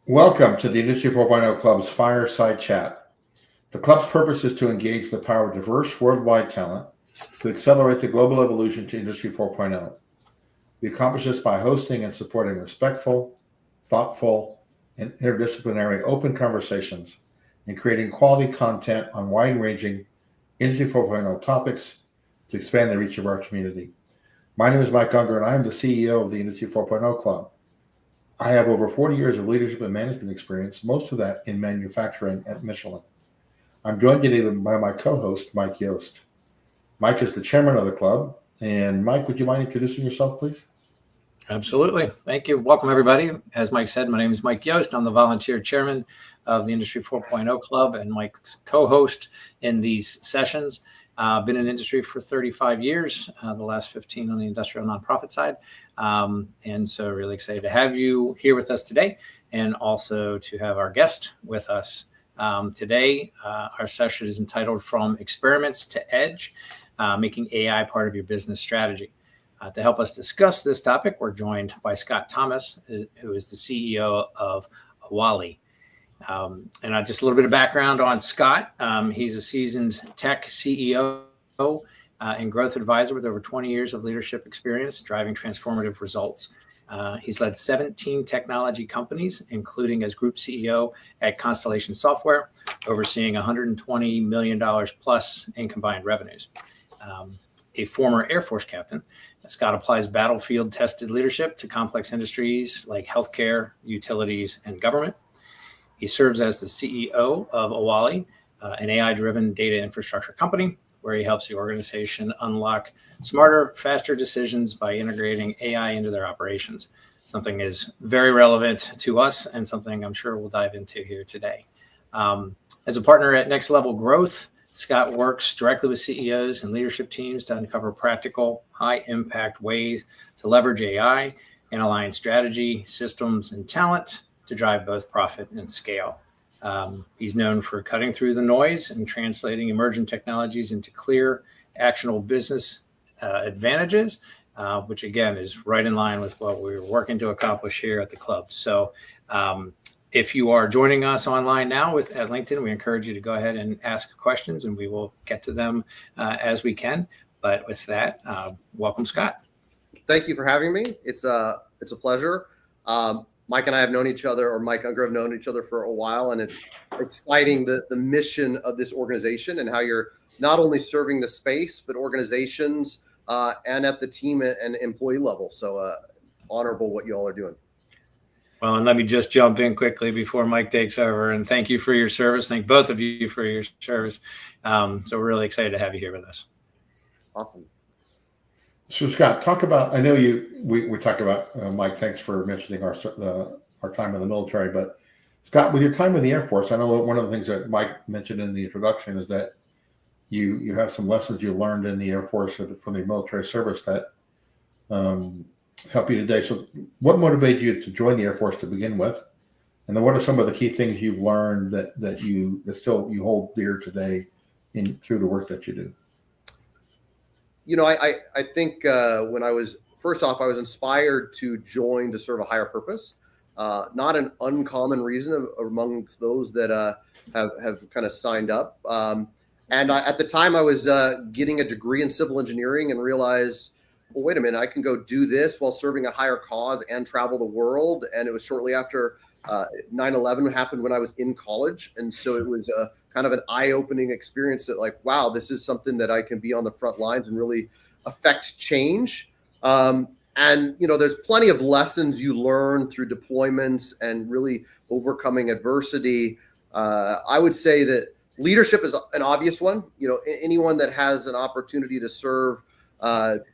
Welcome to the Industry 4.0 Club's Fireside Chat. The club's purpose is to engage the power of diverse worldwide talent to accelerate the global evolution to Industry 4.0. We accomplish this by hosting and supporting respectful, thoughtful, and interdisciplinary open conversations and creating quality content on wide-ranging Industry 4.0 topics to expand the reach of our community. My name is Mike Ungar, and I am the CEO of the Industry 4.0 Club. I have over 40 years of leadership and management experience, most of that in manufacturing at Michelin. I'm joined today by my co-host, Mike Yost. Mike is the chairman of the club. And Mike, would you mind introducing yourself, please? Absolutely. Thank you. Welcome, everybody. As Mike said, my name is Mike Yost. I'm the volunteer chairman of the Industry 4.0 Club and Mike's co-host in these sessions. I've been in industry for 35 years, the last 15 on the industrial nonprofit side. And so really excited to have you here with us today and also to have our guest with us today. Our session is entitled From Experiments to Edge, Making AI Part of Your Business Strategy. To help us discuss this topic, we're joined by Scott Thomas, who is the CEO of AWALI. And just a little bit of background on Scott. He's a seasoned tech CEO and growth advisor with over 20 years of leadership experience driving transformative results. He's led 17 technology companies, including as group CEO at Constellation Software, overseeing $120 million plus in combined revenues. A former Air Force captain, Scott applies battlefield-tested leadership to complex industries like healthcare, utilities, and government. He serves as the CEO of AWALI, an AI-driven data infrastructure company, where he helps the organization unlock smarter, faster decisions by integrating AI into their operations. Something is very relevant to us and something I'm sure we'll dive into here today. As a partner at Next Level Growth, Scott works directly with CEOs and leadership teams to uncover practical, high-impact ways to leverage AI and align strategy, systems, and talent to drive both profit and scale. He's known for cutting through the noise and translating emerging technologies into clear, actionable business advantages, which again is right in line with what we're working to accomplish here at the club. So if you are joining us online now at LinkedIn, we encourage you to go ahead and ask questions and we will get to them as we can. But with that, welcome, Scott. Thank you for having me. It's a pleasure. Mike and I have known each other, or Mike Ungar have known each other for a while, and it's exciting the mission of this organization and how you're not only serving the space, but organizations and at the team and employee level. So honorable what you all are doing. Well, and let me just jump in quickly before Mike takes over, and thank you for your service. Thank both of you for your service. So we're really excited to have you here with us. Awesome. So Scott, talk about, I know we talked about, Mike, thanks for mentioning our time in the military, but Scott, with your time in the Air Force, I know one of the things that Mike mentioned in the introduction is that you have some lessons you learned in the Air Force from the military service that help you today. So what motivated you to join the Air Force to begin with? And then what are some of the key things you've learned that still you hold dear today through the work that you do? You know, I think when I was inspired to join to serve a higher purpose, not an uncommon reason amongst those that have kind of signed up. And at the time I was getting a degree in civil engineering and realized, well, wait a minute, I can go do this while serving a higher cause and travel the world. And it was shortly after 9/11 happened when I was in college. And so it was kind of an eye-opening experience that like, wow, this is something that I can be on the front lines and really affect change. And, you know, there's plenty of lessons you learn through deployments and really overcoming adversity. I would say that leadership is an obvious one. You know, anyone that has an opportunity to serve,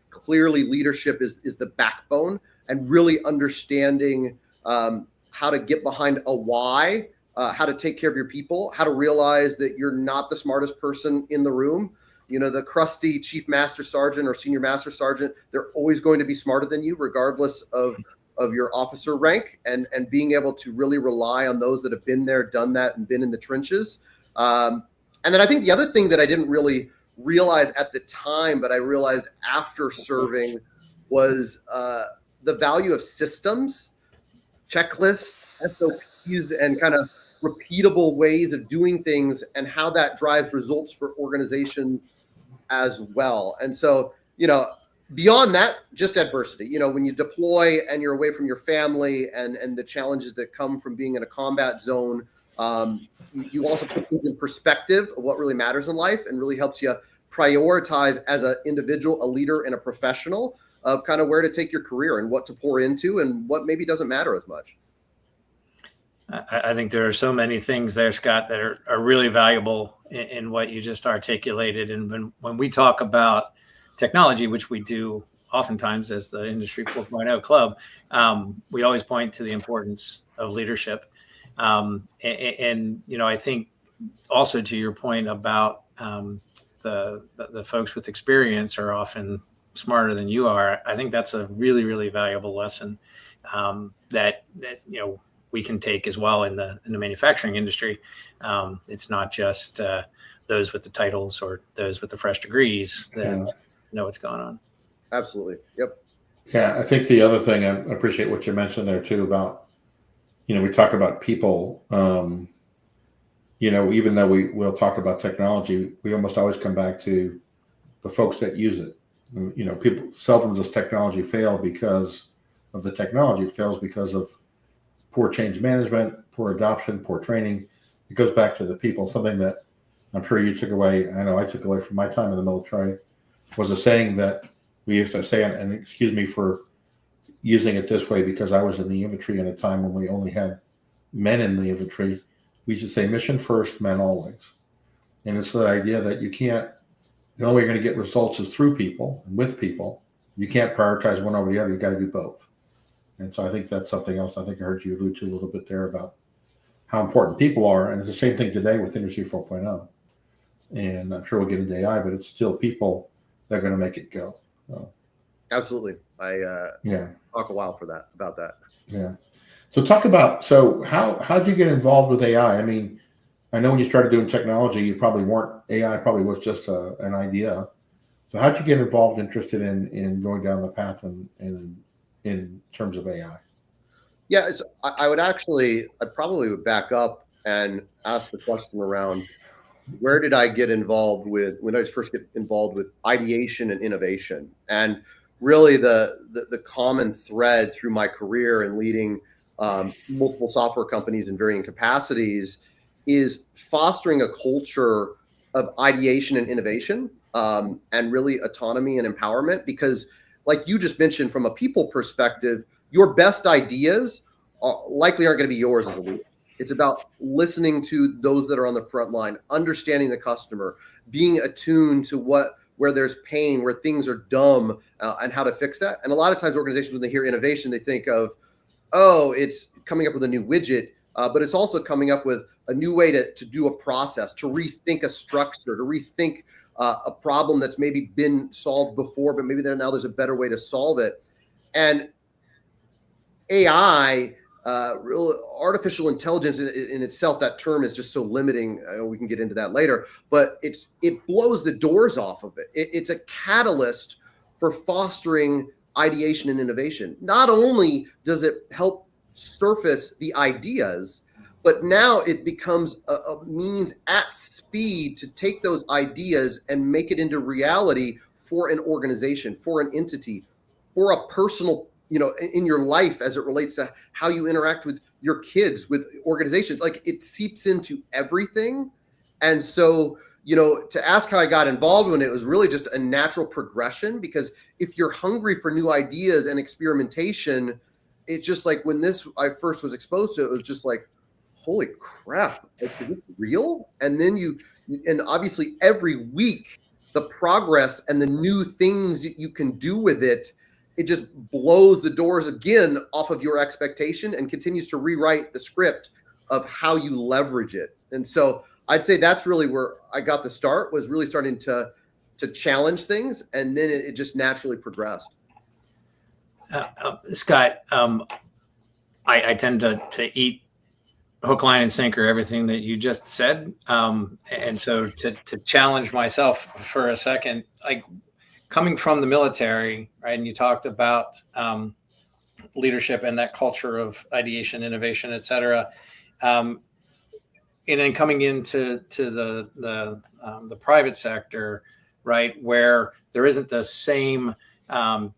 clearly leadership is the backbone, and really understanding how to get behind a why, how to take care of your people, how to realize that you're not the smartest person in the room. You know, the crusty chief master sergeant or senior master sergeant, they're always going to be smarter than you, regardless of your officer rank, and being able to really rely on those that have been there, done that, and been in the trenches. And then I think the other thing that I didn't really realize at the time, but I realized after serving, was the value of systems, checklists, SOPs, ease and kind of repeatable ways of doing things, and how that drives results for organizations as well. And so, beyond that, just adversity. When you deploy and you're away from your family and the challenges that come from being in a combat zone, you also put things in perspective of what really matters in life, and really helps you prioritize as an individual, a leader, and a professional of kind of where to take your career and what to pour into and what maybe doesn't matter as much. I think there are so many things there, Scott, that are really valuable in what you just articulated. And when we talk about technology, which we do oftentimes as the Industry 4.0 Club, we always point to the importance of leadership. And I think also to your point about the folks with experience are often smarter than you are. I think that's a really, really valuable lesson that we can take as well in the manufacturing industry. It's not just those with the titles or those with the fresh degrees that know what's going on. Absolutely. Yep. Yeah, I think the other thing, I appreciate what you mentioned there too about, we talk about people, even though we'll talk about technology, we almost always come back to the folks that use it. People seldom does technology fail because of the technology. It fails because of poor change management, poor adoption, poor training. It goes back to the people. Something that I'm sure you took away, I know I took away from my time in the military, was a saying that we used to say, and excuse me for using it this way because I was in the infantry in a time when we only had men in the infantry. We should say mission first, men always. And it's the idea that the only way you're going to get results is through people and with people. You can't prioritize one over the other. You got to do both. And so I think that's something else I think I heard you allude to a little bit there about how important people are. And it's the same thing today with Industry 4.0. And I'm sure we'll get into AI, but it's still people that are going to make it go. So. Absolutely. I talk a while about that. Yeah. So how'd you get involved with AI? I mean, I know when you started doing technology, you probably weren't, AI probably was just an idea. So how'd you get involved, interested in going down the path in terms of AI? Yeah, I probably would back up and ask the question around where did I get involved when I first get involved with ideation and innovation? And really the common thread through my career in leading multiple software companies in varying capacities is fostering a culture of ideation and innovation, and really autonomy and empowerment. Because like you just mentioned, from a people perspective, your best ideas likely aren't going to be yours as a leader. It's about listening to those that are on the front line, understanding the customer, being attuned to where there's pain, where things are dumb, and how to fix that. And a lot of times organizations, when they hear innovation, they think of, it's coming up with a new widget, but it's also coming up with a new way to do a process, to rethink a structure, to rethink a problem that's maybe been solved before, but maybe now there's a better way to solve it. And AI, real artificial intelligence in itself, that term is just so limiting. We can get into that later, but it blows the doors off of it. It's a catalyst for fostering ideation and innovation. Not only does it help surface the ideas, but now it becomes a means at speed to take those ideas and make it into reality for an organization, for an entity, for a personal, in your life as it relates to how you interact with your kids, with organizations. Like, it seeps into everything. And so, to ask how I got involved when it was really just a natural progression, because if you're hungry for new ideas and experimentation, it's just like when I first was exposed to it, it was just like, holy crap, is this real? And then and obviously every week, the progress and the new things that you can do with it just blows the doors again off of your expectation and continues to rewrite the script of how you leverage it. And so I'd say that's really where I got the start, was really starting to challenge things. And then it just naturally progressed. Scott, I tend to eat hook, line, and sinker everything that you just said. And so to challenge myself for a second, like, coming from the military, right? And you talked about leadership and that culture of ideation, innovation, et cetera. And then coming into the private sector, right, where there isn't the same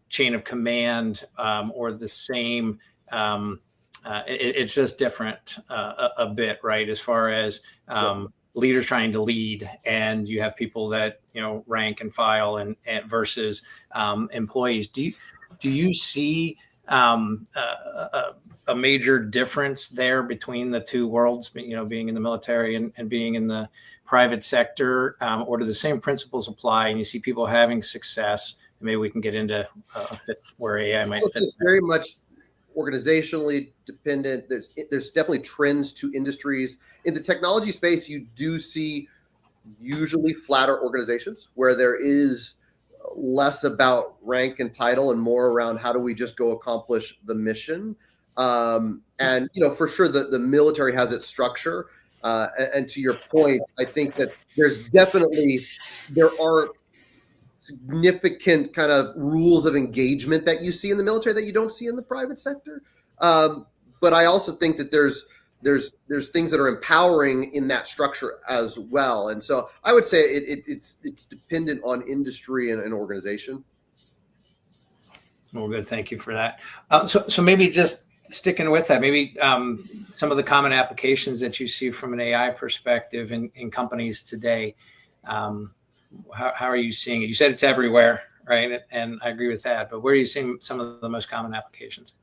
chain of command or the same. It's just different a bit, right, as far as leaders trying to lead, and you have people that rank and file and versus employees. Do you see a major difference there between the two worlds, being in the military and being in the private sector, or do the same principles apply and you see people having success? Maybe we can get into a fit where AI might fit. It's very much organizationally dependent. There's definitely trends to industries. In the technology space, you do see usually flatter organizations where there is less about rank and title and more around how do we just go accomplish the mission. And for sure the military has its structure. And to your point, I think that there are significant kind of rules of engagement that you see in the military that you don't see in the private sector. But I also think that there's things that are empowering in that structure as well. And so I would say it's dependent on industry and organization. Well, good. Thank you for that. So maybe just sticking with that, maybe some of the common applications that you see from an AI perspective in companies today. How are you seeing it? You said it's everywhere, right? And I agree with that. But where are you seeing some of the most common applications?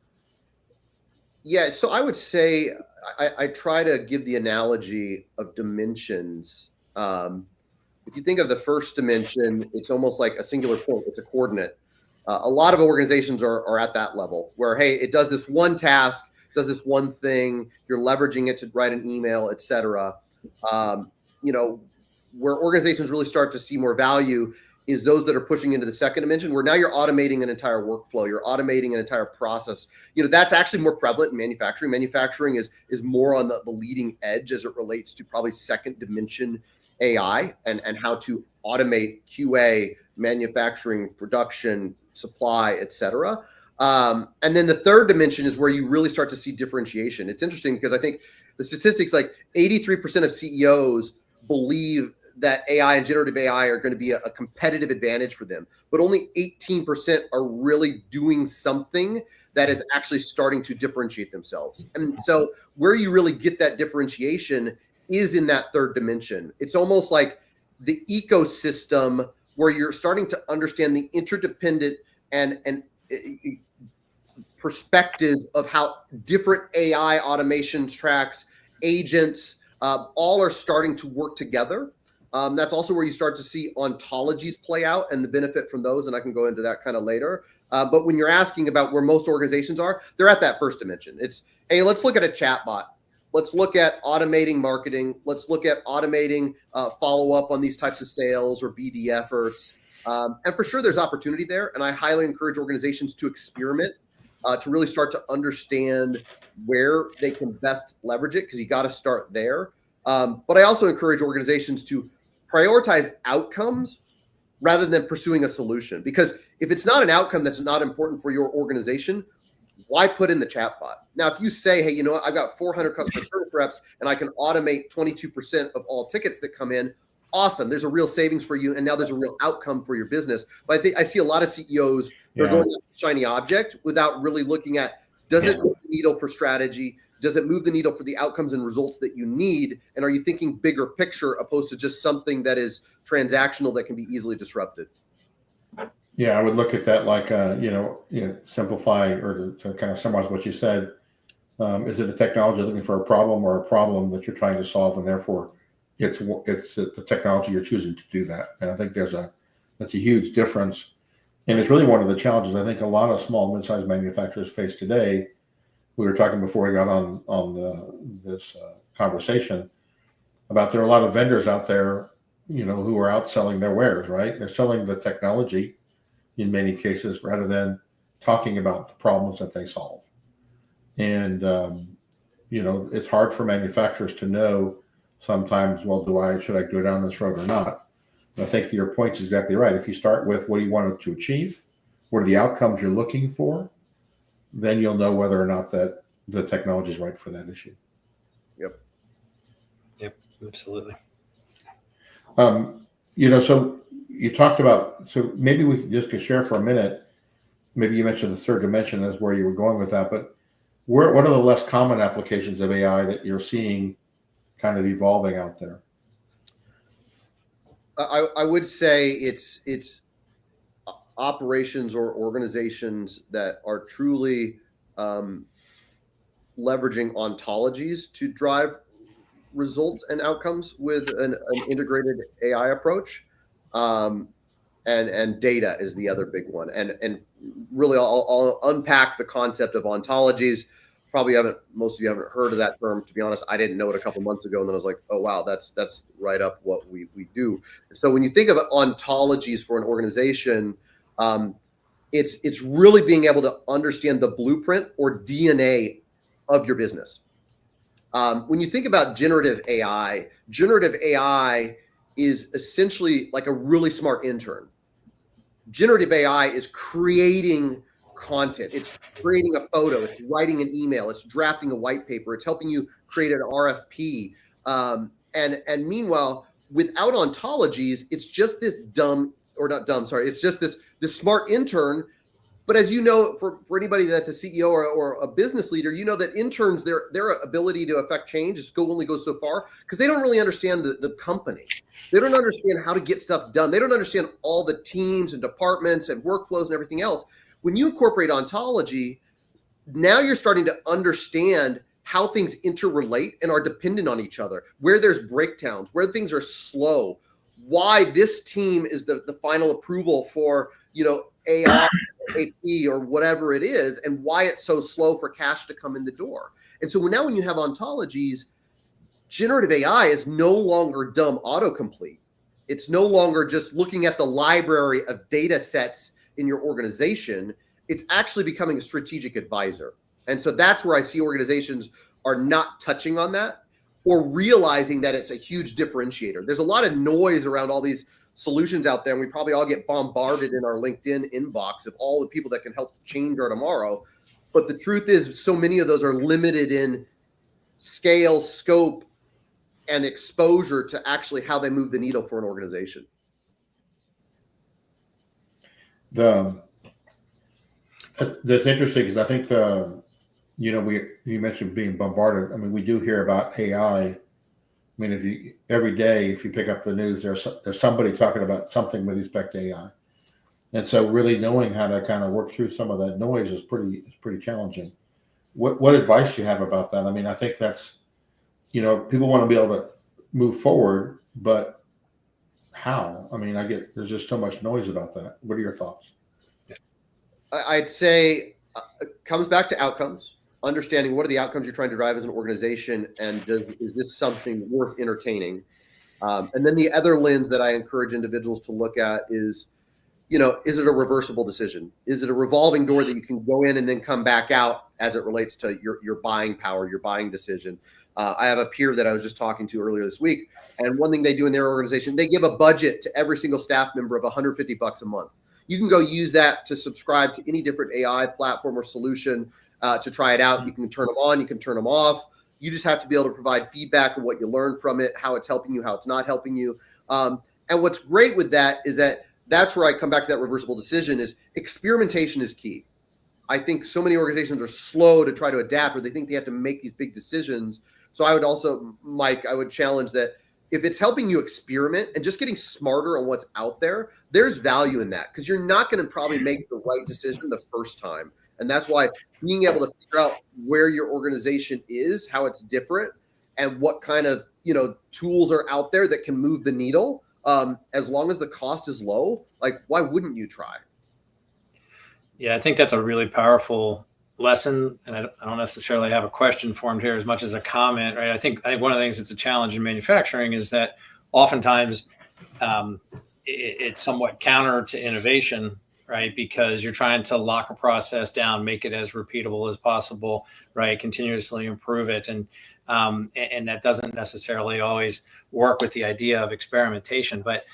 Yeah, so I would say I try to give the analogy of dimensions. If you think of the first dimension, it's almost like a singular point. It's a coordinate. A lot of organizations are at that level where, hey, it does this one task, does this one thing. You're leveraging it to write an email, et cetera. Where organizations really start to see more value is those that are pushing into the second dimension, where now you're automating an entire workflow, you're automating an entire process. That's actually more prevalent in manufacturing. Manufacturing is more on the leading edge as it relates to probably second dimension AI and how to automate QA, manufacturing, production, supply, et cetera. And then the third dimension is where you really start to see differentiation. It's interesting because I think the statistics, like 83% of CEOs believe that AI and generative AI are going to be a competitive advantage for them, but only 18% are really doing something that is actually starting to differentiate themselves. And so where you really get that differentiation is in that third dimension. It's almost like the ecosystem where you're starting to understand the interdependent and perspective of how different AI automation tracks, agents, all are starting to work together. That's also where you start to see ontologies play out and the benefit from those. And I can go into that kind of later. But when you're asking about where most organizations are, they're at that first dimension. It's, hey, let's look at a chatbot. Let's look at automating marketing. Let's look at automating follow-up on these types of sales or BD efforts. And for sure, there's opportunity there. And I highly encourage organizations to experiment, to really start to understand where they can best leverage it, because you got to start there. But I also encourage organizations to prioritize outcomes rather than pursuing a solution. Because if it's not an outcome that's not important for your organization, why put in the chatbot? Now, if you say, hey, I've got 400 customer service reps and I can automate 22% of all tickets that come in, awesome. There's a real savings for you. And now there's a real outcome for your business. But I think I see a lot of CEOs that are going after shiny object without really looking at, does it move the needle for strategy? Does it move the needle for the outcomes and results that you need? And are you thinking bigger picture opposed to just something that is transactional that can be easily disrupted? Yeah, I would look at that like, simplify or to kind of summarize what you said. Is it a technology looking for a problem or a problem that you're trying to solve, and therefore it's the technology you're choosing to do that? And I think that's a huge difference, and it's really one of the challenges I think a lot of small and mid-sized manufacturers face today. We were talking before we got on this conversation about there are a lot of vendors out there, who are outselling their wares, right? They're selling the technology in many cases rather than talking about the problems that they solve. And, it's hard for manufacturers to know sometimes, well, should I go down this road or not? And I think your point is exactly right. If you start with what do you want to achieve, what are the outcomes you're looking for, then you'll know whether or not that the technology is right for that issue. Yep. Yep. Absolutely. So you talked about, so maybe we could share for a minute. Maybe you mentioned the third dimension as where you were going with that, but what are the less common applications of AI that you're seeing kind of evolving out there? I would say it's operations or organizations that are truly leveraging ontologies to drive results and outcomes with an integrated AI approach. And data is the other big one. And really, I'll unpack the concept of ontologies. Probably most of you haven't heard of that term. To be honest, I didn't know it a couple months ago, and then I was like, oh wow, that's right up what we do. So when you think of ontologies for an organization, it's really being able to understand the blueprint or DNA of your business. When you think about generative AI is essentially like a really smart intern. Generative AI is creating content. It's creating a photo. It's writing an email. It's drafting a white paper. It's helping you create an RFP. And meanwhile, without ontologies, it's just this it's just this smart intern. But as you know, for anybody that's a CEO or a business leader, you know that interns, their ability to affect change only goes so far because they don't really understand the company. They don't understand how to get stuff done. They don't understand all the teams and departments and workflows and everything else. When you incorporate ontology, now you're starting to understand how things interrelate and are dependent on each other, where there's breakdowns, where things are slow, why this team is the final approval for, AI, AP, or whatever it is, and why it's so slow for cash to come in the door. And so now when you have ontologies, generative AI is no longer dumb autocomplete. It's no longer just looking at the library of data sets in your organization. It's actually becoming a strategic advisor. And so that's where I see organizations are not touching on that or realizing that it's a huge differentiator. There's a lot of noise around all these solutions out there, and we probably all get bombarded in our LinkedIn inbox of all the people that can help change our tomorrow. But the truth is, so many of those are limited in scale, scope, and exposure to actually how they move the needle for an organization. That's interesting because I think you mentioned being bombarded. I mean, we do hear about AI. I mean, every day, if you pick up the news, there's somebody talking about something with respect to AI, and so really knowing how to kind of work through some of that noise is pretty challenging. What advice do you have about that? I mean, I think that's, people want to be able to move forward, but how? I mean, there's just so much noise about that. What are your thoughts? I'd say it comes back to outcomes. Understanding what are the outcomes you're trying to drive as an organization, and is this something worth entertaining? And then the other lens that I encourage individuals to look at is, is it a reversible decision? Is it a revolving door that you can go in and then come back out as it relates to your buying power, your buying decision? I have a peer that I was just talking to earlier this week, and one thing they do in their organization, they give a budget to every single staff member of $150 a month. You can go use that to subscribe to any different AI platform or solution to try it out. You can turn them on, you can turn them off. You just have to be able to provide feedback on what you learned from it, how it's helping you, how it's not helping you. And what's great with that is that's where I come back to that reversible decision is experimentation is key. I think so many organizations are slow to try to adapt, or they think they have to make these big decisions. So I would also, Mike, I would challenge that if it's helping you experiment and just getting smarter on what's out there, there's value in that because you're not going to probably make the right decision the first time. And that's why being able to figure out where your organization is, how it's different, and what kind of tools are out there that can move the needle, as long as the cost is low, like why wouldn't you try? Yeah, I think that's a really powerful lesson, and I don't necessarily have a question formed here as much as a comment, right? I think one of the things that's a challenge in manufacturing is that oftentimes it's somewhat counter to innovation, right? Because you're trying to lock a process down, make it as repeatable as possible, right? Continuously improve it, and that doesn't necessarily always work with the idea of experimentation. But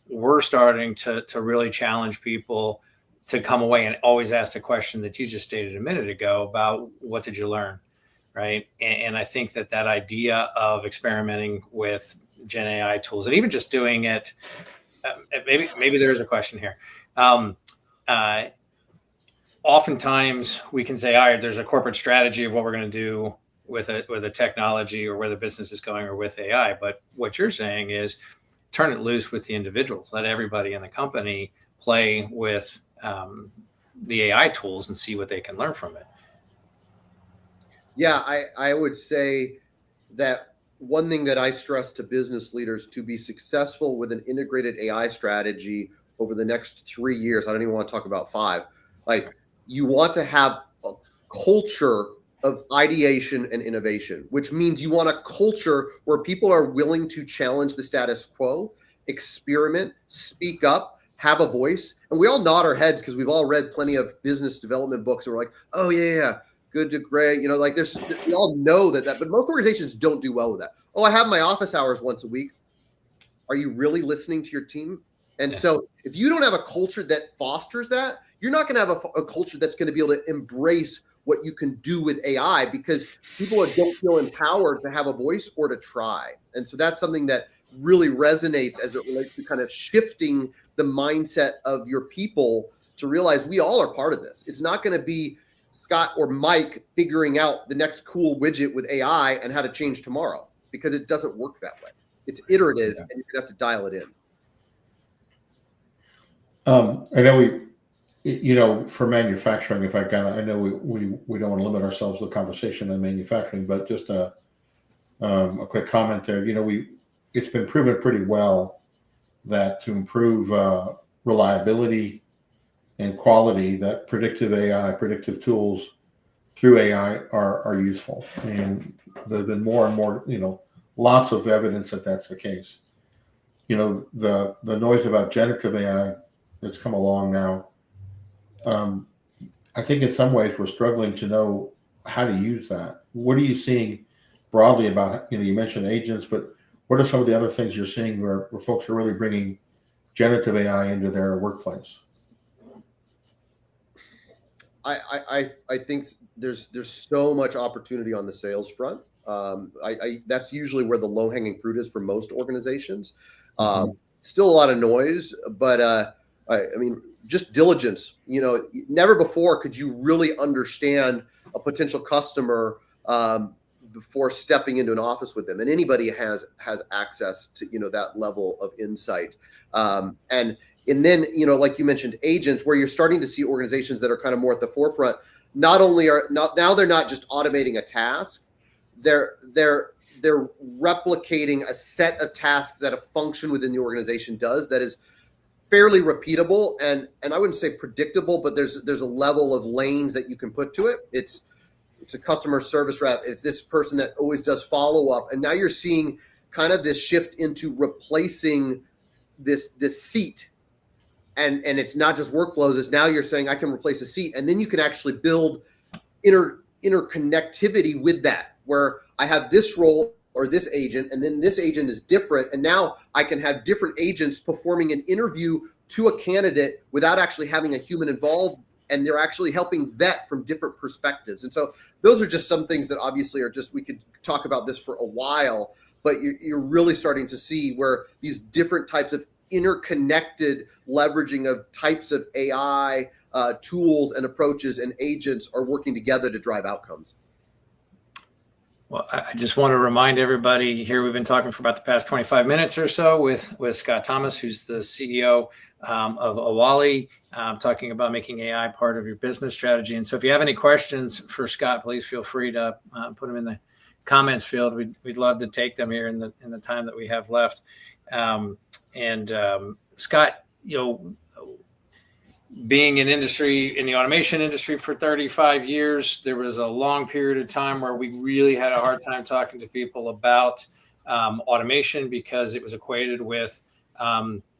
we're starting to really challenge people to come away and always ask the question that you just stated a minute ago about what did you learn, right? And I think that idea of experimenting with Gen AI tools and even just doing it, maybe there is a question here. Oftentimes we can say, all right, there's a corporate strategy of what we're going to do with a technology or where the business is going or with AI. But what you're saying is turn it loose with the individuals. Let everybody in the company play with the AI tools and see what they can learn from it. Yeah, I would say that one thing that I stress to business leaders to be successful with an integrated AI strategy over the next 3 years, I don't even want to talk about 5, like you want to have a culture of ideation and innovation, which means you want a culture where people are willing to challenge the status quo, experiment, speak up, have a voice. And we all nod our heads because we've all read plenty of business development books and we're like, oh yeah, good to great. You know, like we all know that, but most organizations don't do well with that. Oh, I have my office hours once a week. Are you really listening to your team? And so if you don't have a culture that fosters that, you're not going to have a culture that's going to be able to embrace what you can do with AI, because people don't feel empowered to have a voice or to try. And so that's something that really resonates as it relates to kind of shifting the mindset of your people to realize we all are part of this. It's not going to be Scott or Mike figuring out the next cool widget with AI and how to change tomorrow, because it doesn't work that way. It's iterative, and you're going to have to dial it in. I know for manufacturing, if I can, I know we don't want to limit ourselves to the conversation on manufacturing, but just a quick comment there. It's been proven pretty well that to improve reliability and quality, that predictive tools through AI are useful. And there's been more and more, lots of evidence that that's the case. The noise about generative AI that's come along now, I think in some ways we're struggling to know how to use that. What are you seeing broadly about, you mentioned agents, but what are some of the other things you're seeing where folks are really bringing generative AI into their workplace? I think there's so much opportunity on the sales front. That's usually where the low hanging fruit is for most organizations. Still a lot of noise, but I mean, just diligence. Never before could you really understand a potential customer before stepping into an office with them, and anybody has access to that level of insight. And then, like you mentioned, agents, where you're starting to see organizations that are kind of more at the forefront. They're not just automating a task, they're replicating a set of tasks that a function within the organization does that is fairly repeatable and I wouldn't say predictable, but there's a level of lanes that you can put to it. It's a customer service rep. It's this person that always does follow up, and now you're seeing kind of this shift into replacing this seat. And it's not just workflows. It's now you're saying I can replace a seat, and then you can actually build interconnectivity with that, where I have this role or this agent, and then this agent is different, and now I can have different agents performing an interview to a candidate without actually having a human involved, and they're actually helping vet from different perspectives. And so those are just some things that obviously are just, we could talk about this for a while, but you're really starting to see where these different types of interconnected leveraging of types of AI tools and approaches and agents are working together to drive outcomes. Well, I just want to remind everybody here, we've been talking for about the past 25 minutes or so with Scott Thomas, who's the CEO of AWALI, talking about making AI part of your business strategy. And so if you have any questions for Scott, please feel free to put them in the comments field. We'd love to take them here in the time that we have left. Scott, being in the automation industry for 35 years, there was a long period of time where we really had a hard time talking to people about automation because it was equated with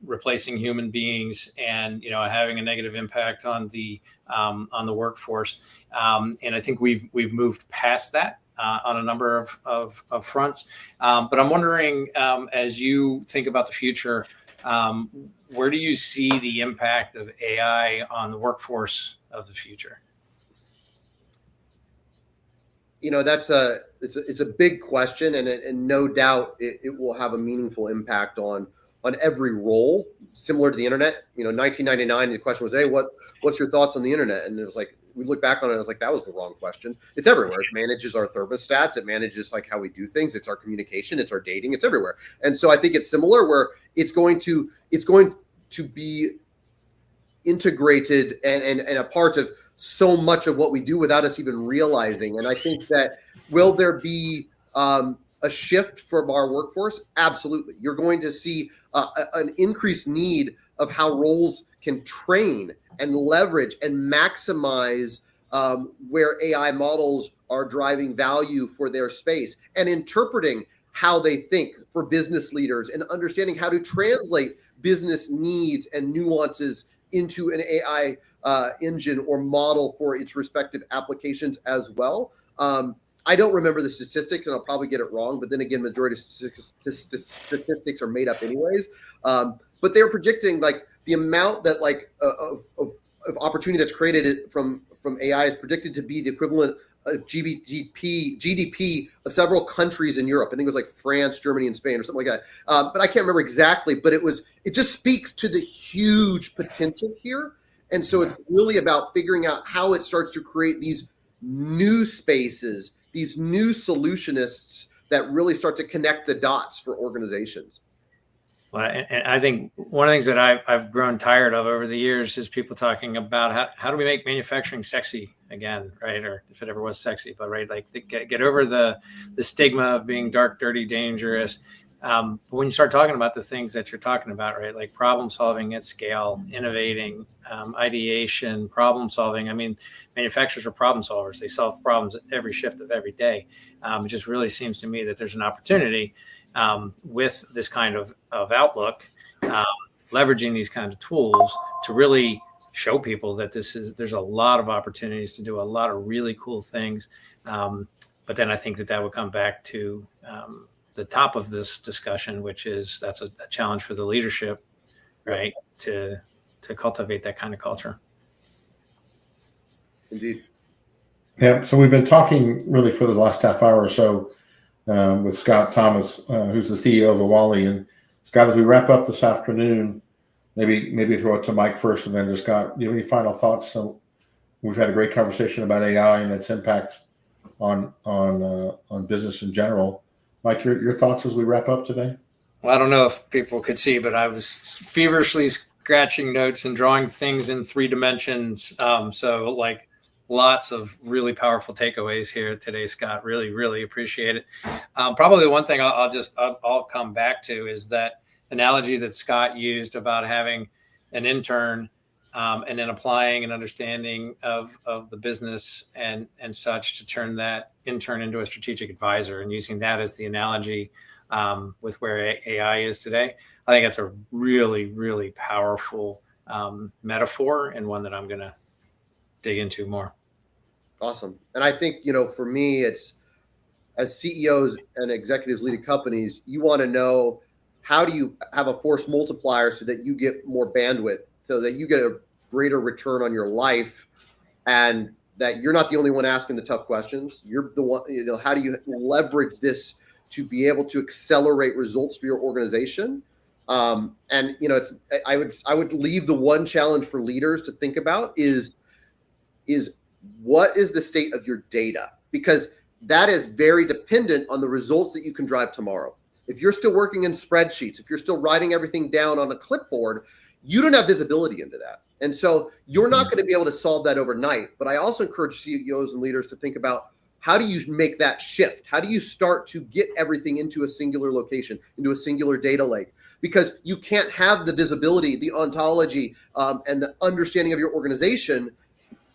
replacing human beings and having a negative impact on the workforce. And I think we've moved past that on a number of fronts. But I'm wondering, as you think about the future, where do you see the impact of AI on the workforce of the future? it's a big question, and no doubt it will have a meaningful impact on every role. Similar to the internet, 1999, the question was, hey, what's your thoughts on the internet? And it was like, we look back on it, I was like, that was the wrong question. It's everywhere. It manages our thermostats. It manages like how we do things. It's our communication. It's our dating. It's everywhere. And so I think it's similar, where it's going to be integrated and a part of so much of what we do without us even realizing. And I think that, will there be a shift from our workforce? Absolutely. You're going to see an increased need of how roles can train and leverage and maximize where AI models are driving value for their space, and interpreting how they think for business leaders, and understanding how to translate business needs and nuances into an AI engine or model for its respective applications as well. I don't remember the statistics, and I'll probably get it wrong, but then again, majority of statistics are made up anyways. But they're predicting like the amount that like of opportunity that's created from AI is predicted to be the equivalent of GDP of several countries in Europe. I think it was like France, Germany, and Spain, or something like that. But I can't remember exactly. But it just speaks to the huge potential here. And so it's really about figuring out how it starts to create these new spaces, these new solutionists that really start to connect the dots for organizations. Well, and I think one of the things that I've grown tired of over the years is people talking about how do we make manufacturing sexy again, right? Or if it ever was sexy, but right, like get over the stigma of being dark, dirty, dangerous. But when you start talking about the things that you're talking about, right, like problem solving at scale, innovating, ideation, problem solving. I mean, manufacturers are problem solvers. They solve problems at every shift of every day. It just really seems to me that there's an opportunity with this kind of outlook, leveraging these kind of tools to really show people that there's a lot of opportunities to do a lot of really cool things. But then I think that would come back to the top of this discussion, which is that's a challenge for the leadership, right? To cultivate that kind of culture. Indeed. Yeah. So we've been talking really for the last half hour or so with Scott Thomas, who's the CEO of AWALI. And Scott, as we wrap up this afternoon, maybe throw it to Mike first, and then to Scott. Do you have any final thoughts? So we've had a great conversation about AI and its impact on business in general. Mike, your thoughts as we wrap up today? Well, I don't know if people could see, but I was feverishly scratching notes and drawing things in 3 dimensions. So like lots of really powerful takeaways here today, Scott. Really, really appreciate it. Probably the one thing I'll come back to is that analogy that Scott used about having an intern and then applying an understanding of the business and such to turn that intern into a strategic advisor, and using that as the analogy with where AI is today. I think that's a really, really powerful metaphor, and one that I'm going to dig into more. Awesome. And I think, for me, it's as CEOs and executives leading companies, you want to know, how do you have a force multiplier so that you get more bandwidth, so that you get a greater return on your life, and that you're not the only one asking the tough questions. You're the one, how do you leverage this to be able to accelerate results for your organization? And I would leave the one challenge for leaders to think about is what is the state of your data? Because that is very dependent on the results that you can drive tomorrow. If you're still working in spreadsheets, if you're still writing everything down on a clipboard, you don't have visibility into that. And so you're not going to be able to solve that overnight. But I also encourage CEOs and leaders to think about, how do you make that shift? How do you start to get everything into a singular location, into a singular data lake? Because you can't have the visibility, the ontology, and the understanding of your organization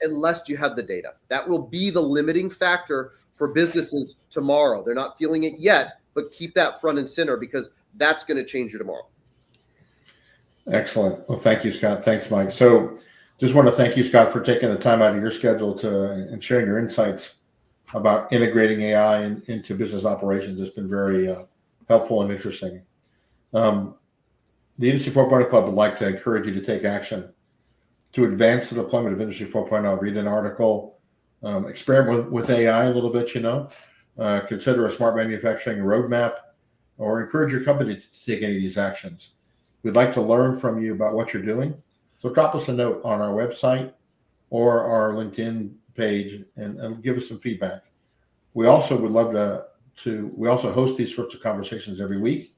unless you have the data. That will be the limiting factor for businesses tomorrow. They're not feeling it yet, but keep that front and center, because that's going to change you tomorrow. Excellent. Well, thank you, Scott. Thanks, Mike. So just want to thank you, Scott, for taking the time out of your schedule and sharing your insights about integrating AI into business operations. It's been very helpful and interesting. The Industry 4.0 Club would like to encourage you to take action to advance the deployment of Industry 4.0. Read an article experiment with AI a little bit, consider a smart manufacturing roadmap, or encourage your company to take any of these actions. We'd like to learn from you about what you're doing. So drop us a note on our website or our LinkedIn page and give us some feedback. We also would love we also host these sorts of conversations every week.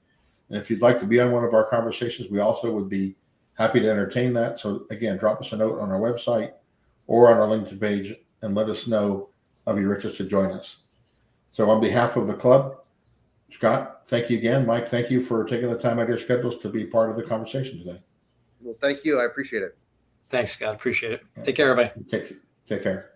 And if you'd like to be on one of our conversations, we also would be happy to entertain that. So again, drop us a note on our website or on our LinkedIn page and let us know of your interest to join us. So on behalf of the club, Scott, thank you again. Mike, thank you for taking the time out of your schedules to be part of the conversation today. Well, thank you. I appreciate it. Thanks, Scott. Appreciate it. Take care, everybody. Take care.